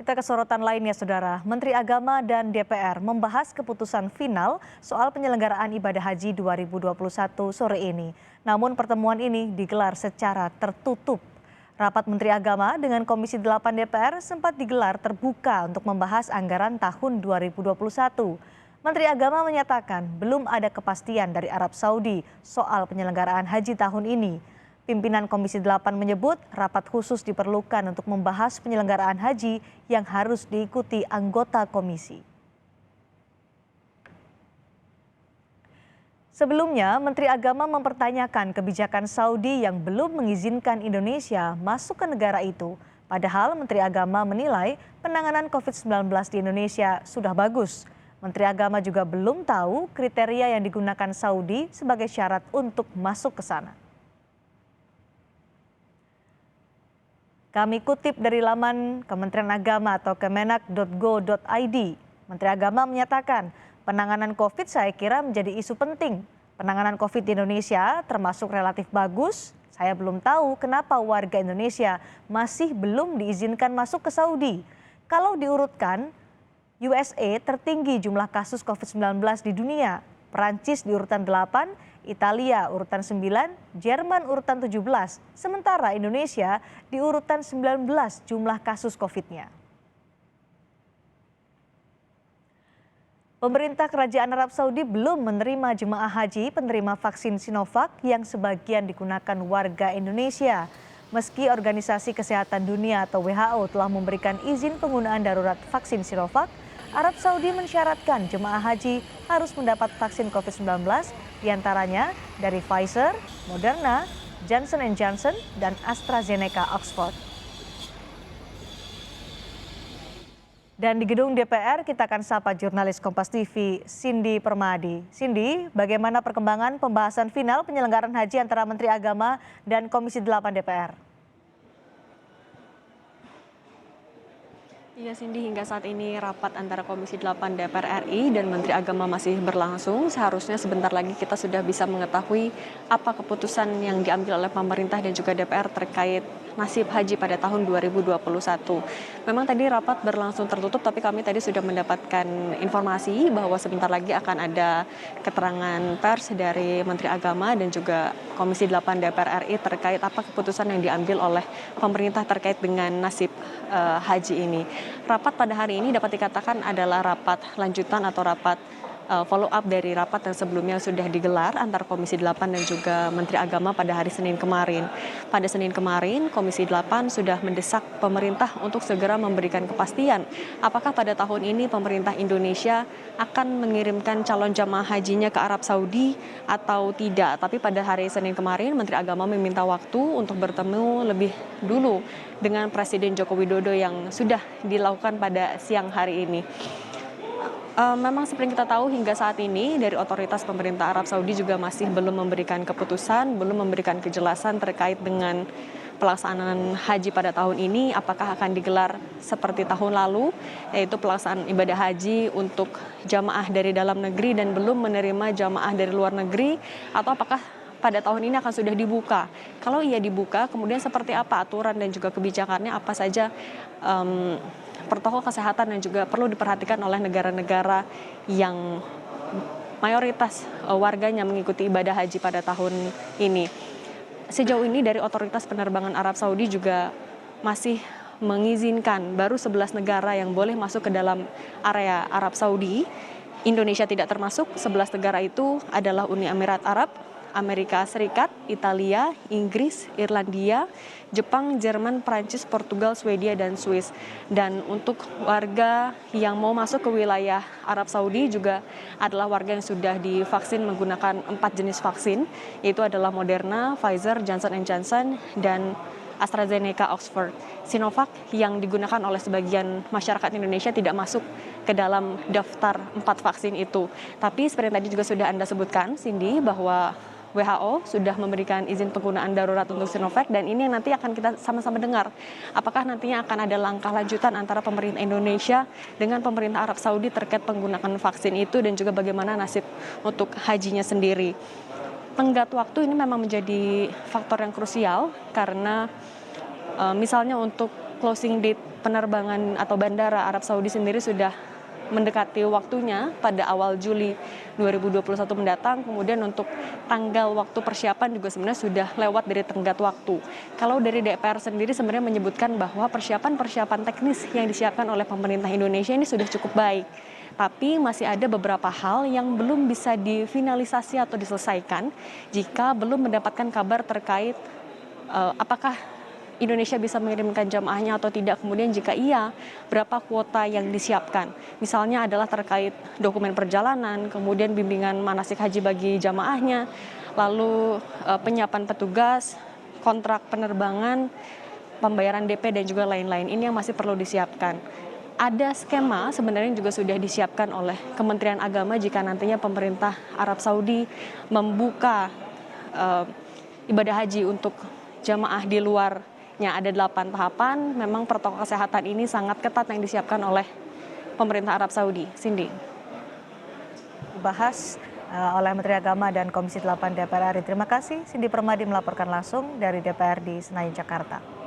Kita ke sorotan lainnya, Saudara. Menteri Agama dan DPR membahas keputusan final soal penyelenggaraan ibadah haji 2021 sore ini. Namun pertemuan ini digelar secara tertutup. Rapat Menteri Agama dengan Komisi 8 DPR sempat digelar terbuka untuk membahas anggaran tahun 2021. Menteri Agama menyatakan belum ada kepastian dari Arab Saudi soal penyelenggaraan haji tahun ini. Pimpinan Komisi 8 menyebut rapat khusus diperlukan untuk membahas penyelenggaraan haji yang harus diikuti anggota komisi. Sebelumnya, Menteri Agama mempertanyakan kebijakan Saudi yang belum mengizinkan Indonesia masuk ke negara itu. Padahal Menteri Agama menilai penanganan COVID-19 di Indonesia sudah bagus. Menteri Agama juga belum tahu kriteria yang digunakan Saudi sebagai syarat untuk masuk ke sana. Kami kutip dari laman Kementerian Agama atau kemenak.go.id. Menteri Agama menyatakan penanganan COVID saya kira menjadi isu penting. Penanganan COVID di Indonesia termasuk relatif bagus. Saya belum tahu kenapa warga Indonesia masih belum diizinkan masuk ke Saudi. Kalau diurutkan, USA tertinggi jumlah kasus COVID-19 di dunia. Perancis di urutan 8, Italia urutan 9, Jerman urutan 17, sementara Indonesia di urutan 19 jumlah kasus COVID-nya. Pemerintah Kerajaan Arab Saudi belum menerima jemaah haji penerima vaksin Sinovac yang sebagian digunakan warga Indonesia. Meski Organisasi Kesehatan Dunia atau WHO telah memberikan izin penggunaan darurat vaksin Sinovac, Arab Saudi mensyaratkan jemaah haji harus mendapat vaksin COVID-19 diantaranya dari Pfizer, Moderna, Johnson & Johnson, dan AstraZeneca Oxford. Dan di gedung DPR kita akan sapa jurnalis Kompas TV Cindy Permadi. Cindy, bagaimana perkembangan pembahasan final penyelenggaraan haji antara Menteri Agama dan Komisi 8 DPR? Iya Cindy, hingga saat ini rapat antara Komisi 8 DPR RI dan Menteri Agama masih berlangsung. Seharusnya sebentar lagi kita sudah bisa mengetahui apa keputusan yang diambil oleh pemerintah dan juga DPR terkait nasib haji pada tahun 2021. Memang tadi rapat berlangsung tertutup, tapi kami tadi sudah mendapatkan informasi bahwa sebentar lagi akan ada keterangan pers dari Menteri Agama dan juga Komisi 8 DPR RI terkait apa keputusan yang diambil oleh pemerintah terkait dengan nasib haji ini. Rapat pada hari ini dapat dikatakan adalah rapat lanjutan atau rapat follow up dari rapat yang sebelumnya sudah digelar antara Komisi 8 dan juga Menteri Agama pada hari Senin kemarin. Pada Senin kemarin, Komisi 8 sudah mendesak pemerintah untuk segera memberikan kepastian apakah pada tahun ini pemerintah Indonesia akan mengirimkan calon jamaah hajinya ke Arab Saudi atau tidak. Tapi pada hari Senin kemarin, Menteri Agama meminta waktu untuk bertemu lebih dulu dengan Presiden Joko Widodo yang sudah dilakukan pada siang hari ini. Memang seperti kita tahu hingga saat ini dari otoritas pemerintah Arab Saudi juga masih belum memberikan keputusan, belum memberikan kejelasan terkait dengan pelaksanaan haji pada tahun ini, apakah akan digelar seperti tahun lalu, yaitu pelaksanaan ibadah haji untuk jamaah dari dalam negeri dan belum menerima jamaah dari luar negeri, atau apakah pada tahun ini akan sudah dibuka. Kalau ia dibuka, kemudian seperti apa aturan dan juga kebijakannya, apa saja protokol kesehatan yang juga perlu diperhatikan oleh negara-negara yang mayoritas warganya mengikuti ibadah haji pada tahun ini. Sejauh ini dari otoritas penerbangan Arab Saudi juga masih mengizinkan baru 11 negara yang boleh masuk ke dalam area Arab Saudi. Indonesia tidak termasuk. 11 negara itu adalah Uni Emirat Arab, Amerika Serikat, Italia, Inggris, Irlandia, Jepang, Jerman, Prancis, Portugal, Swedia, dan Swiss. Dan untuk warga yang mau masuk ke wilayah Arab Saudi juga adalah warga yang sudah divaksin menggunakan 4 jenis vaksin, yaitu adalah Moderna, Pfizer, Johnson & Johnson, dan AstraZeneca Oxford. Sinovac yang digunakan oleh sebagian masyarakat Indonesia tidak masuk ke dalam daftar 4 vaksin itu. Tapi seperti yang tadi juga sudah Anda sebutkan, Cindy, bahwa WHO sudah memberikan izin penggunaan darurat untuk Sinovac, dan ini yang nanti akan kita sama-sama dengar. Apakah nantinya akan ada langkah lanjutan antara pemerintah Indonesia dengan pemerintah Arab Saudi terkait penggunaan vaksin itu dan juga bagaimana nasib untuk hajinya sendiri. Tenggat waktu ini memang menjadi faktor yang krusial karena misalnya untuk closing date penerbangan atau bandara Arab Saudi sendiri sudah mendekati waktunya pada awal Juli 2021 mendatang. Kemudian untuk tanggal waktu persiapan juga sebenarnya sudah lewat dari tenggat waktu. Kalau dari DPR sendiri sebenarnya menyebutkan bahwa persiapan teknis yang disiapkan oleh pemerintah Indonesia ini sudah cukup baik. Tapi masih ada beberapa hal yang belum bisa difinalisasi atau diselesaikan jika belum mendapatkan kabar terkait apakah Indonesia bisa mengirimkan jamaahnya atau tidak. Kemudian jika iya, berapa kuota yang disiapkan. Misalnya adalah terkait dokumen perjalanan, kemudian bimbingan manasik haji bagi jamaahnya, lalu penyiapan petugas, kontrak penerbangan, pembayaran DP dan juga lain-lain. Ini yang masih perlu disiapkan. Ada skema sebenarnya juga sudah disiapkan oleh Kementerian Agama jika nantinya pemerintah Arab Saudi membuka ibadah haji untuk jamaah di luarnya. Ada 8 tahapan. Memang protokol kesehatan ini sangat ketat yang disiapkan oleh pemerintah Arab Saudi. Cindy. Dibahas oleh Menteri Agama dan Komisi 8 DPR RI. Terima kasih Cindy Permadi melaporkan langsung dari DPR di Senayan, Jakarta.